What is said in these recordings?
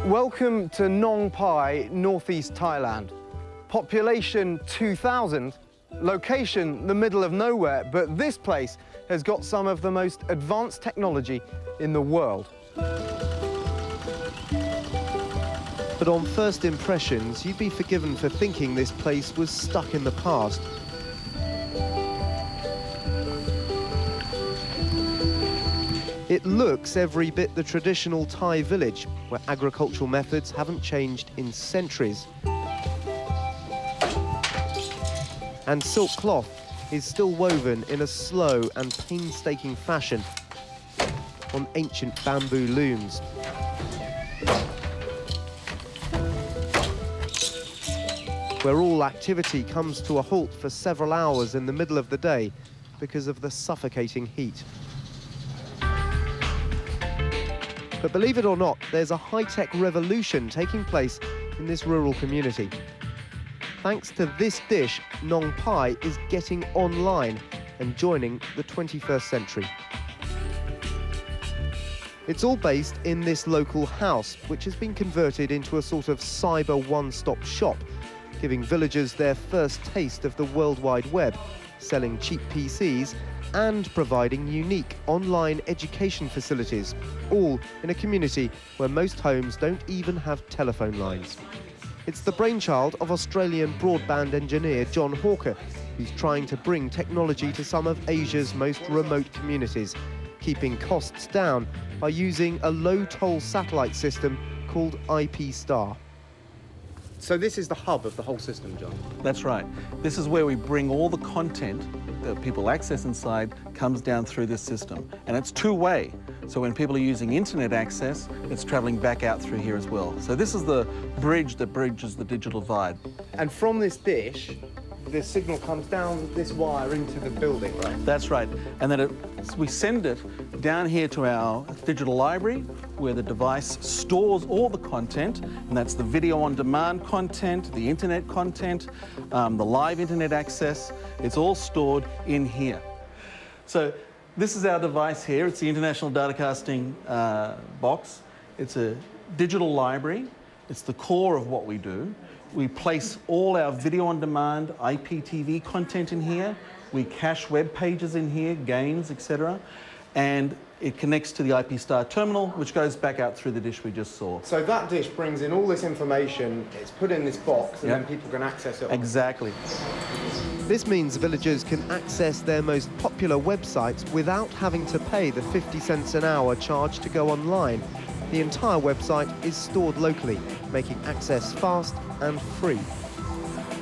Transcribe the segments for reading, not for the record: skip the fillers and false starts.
Welcome to Nong Pai, northeast Thailand. Population 2,000, location the middle of nowhere, but this place has got some of the most advanced technology in the world. But on first impressions, you'd be forgiven for thinking this place was stuck in the past. It looks every bit the traditional Thai village, where agricultural methods haven't changed in centuries. And silk cloth is still woven in a slow and painstaking fashion on ancient bamboo looms. Where all activity comes to a halt for several hours in the middle of the day because of the suffocating heat. But believe it or not, there's a high-tech revolution taking place in this rural community. Thanks to this dish, Nong Pai is getting online and joining the 21st century. It's all based in this local house, which has been converted into a sort of cyber one-stop shop, giving villagers their first taste of the World Wide Web, selling cheap PCs and providing unique online education facilities, all in a community where most homes don't even have telephone lines. It's the brainchild of Australian broadband engineer John Hawker, who's trying to bring technology to some of Asia's most remote communities, keeping costs down by using a low-toll satellite system called IP Star. So this is the hub of the whole system, John? That's right. This is where we bring all the content that people access inside comes down through this system. And it's two-way. So when people are using internet access, it's traveling back out through here as well. So this is the bridge that bridges the digital divide. And from this dish, the signal comes down this wire into the building, right? That's right. And then we send it down here to our digital library, where the device stores all the content, and that's the video-on-demand content, the internet content, the live internet access. It's all stored in here. So this is our device here. It's the International Datacasting box. It's a digital library. It's the core of what we do. We place all our video-on-demand IPTV content in here. We cache web pages in here, games, etc. And it connects to the IP Star terminal, which goes back out through the dish we just saw. So that dish brings in all this information, it's put in this box, and then people can access it. Exactly. This means villagers can access their most popular websites without having to pay the 50 cents an hour charge to go online. The entire website is stored locally, making access fast and free.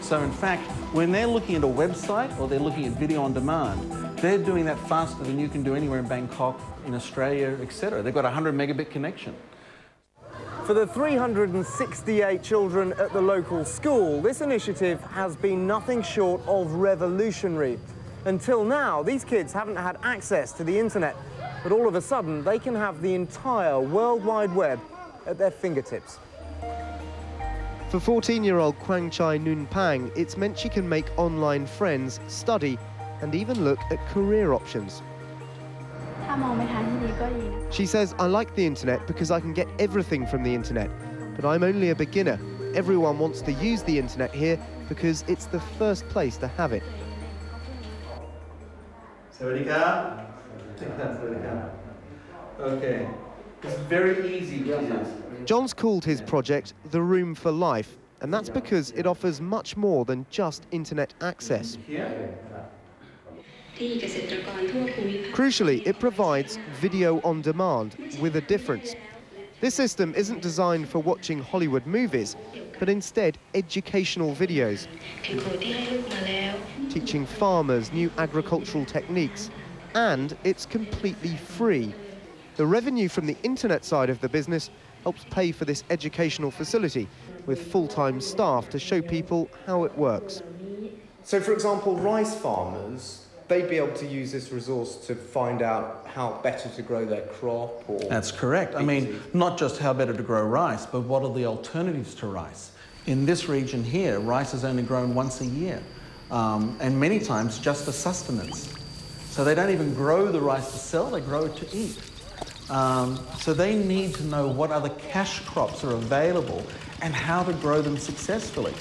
So in fact, when they're looking at a website or they're looking at video on demand, they're doing that faster than you can do anywhere in Bangkok, in Australia, etc. They've got a 100 megabit connection. For the 368 children at the local school, this initiative has been nothing short of revolutionary. Until now, these kids haven't had access to the internet, but all of a sudden, they can have the entire World Wide Web at their fingertips. For 14-year-old Kwang Chai Nun Pang, it's meant she can make online friends, study, and even look at career options. She says, I like the internet because I can get everything from the internet, but I'm only a beginner. Everyone wants to use the internet here because it's the first place to have it. Okay, it's very easy to use. John's called his project The Room for Life, and that's because it offers much more than just internet access. Crucially, it provides video on demand with a difference. This system isn't designed for watching Hollywood movies, but instead educational videos, teaching farmers new agricultural techniques, and it's completely free. The revenue from the internet side of the business helps pay for this educational facility with full-time staff to show people how it works. So, for example, rice farmers, they'd be able to use this resource to find out how better to grow their crop or... That's correct. I mean, not just how better to grow rice, but what are the alternatives to rice? In this region here, rice is only grown once a year, and many times just for sustenance. So they don't even grow the rice to sell, they grow it to eat. So they need to know what other cash crops are available and how to grow them successfully.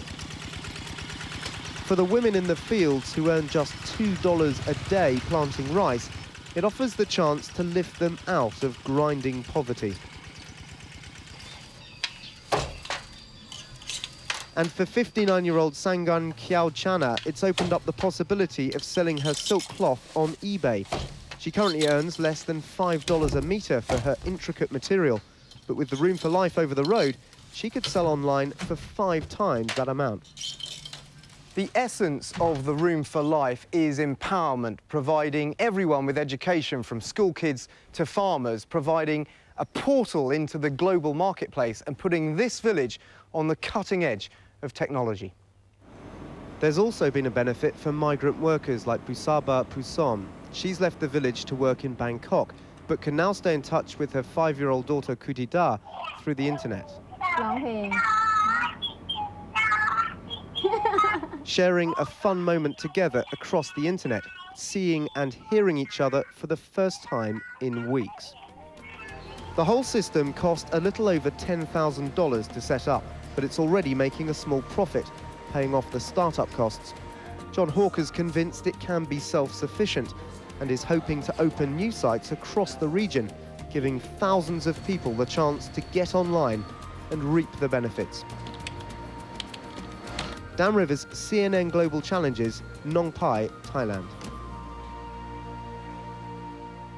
For the women in the fields who earn just $2 a day planting rice, it offers the chance to lift them out of grinding poverty. And for 59-year-old Sangan Kyaochana, it's opened up the possibility of selling her silk cloth on eBay. She currently earns less than $5 a metre for her intricate material, but with the Room for Life over the road, she could sell online for 5 times that amount. The essence of the Room for Life is empowerment, providing everyone with education from school kids to farmers, providing a portal into the global marketplace and putting this village on the cutting edge of technology. There's also been a benefit for migrant workers like Busaba Pusom. She's left the village to work in Bangkok, but can now stay in touch with her 5-year-old daughter Kudida through the internet. Sharing a fun moment together across the internet, seeing and hearing each other for the first time in weeks. The whole system cost a little over $10,000 to set up, but it's already making a small profit, paying off the startup costs. John Hawker's convinced it can be self-sufficient and is hoping to open new sites across the region, giving thousands of people the chance to get online and reap the benefits. Dan Rivers, CNN Global Challenges, Nong Pai, Thailand.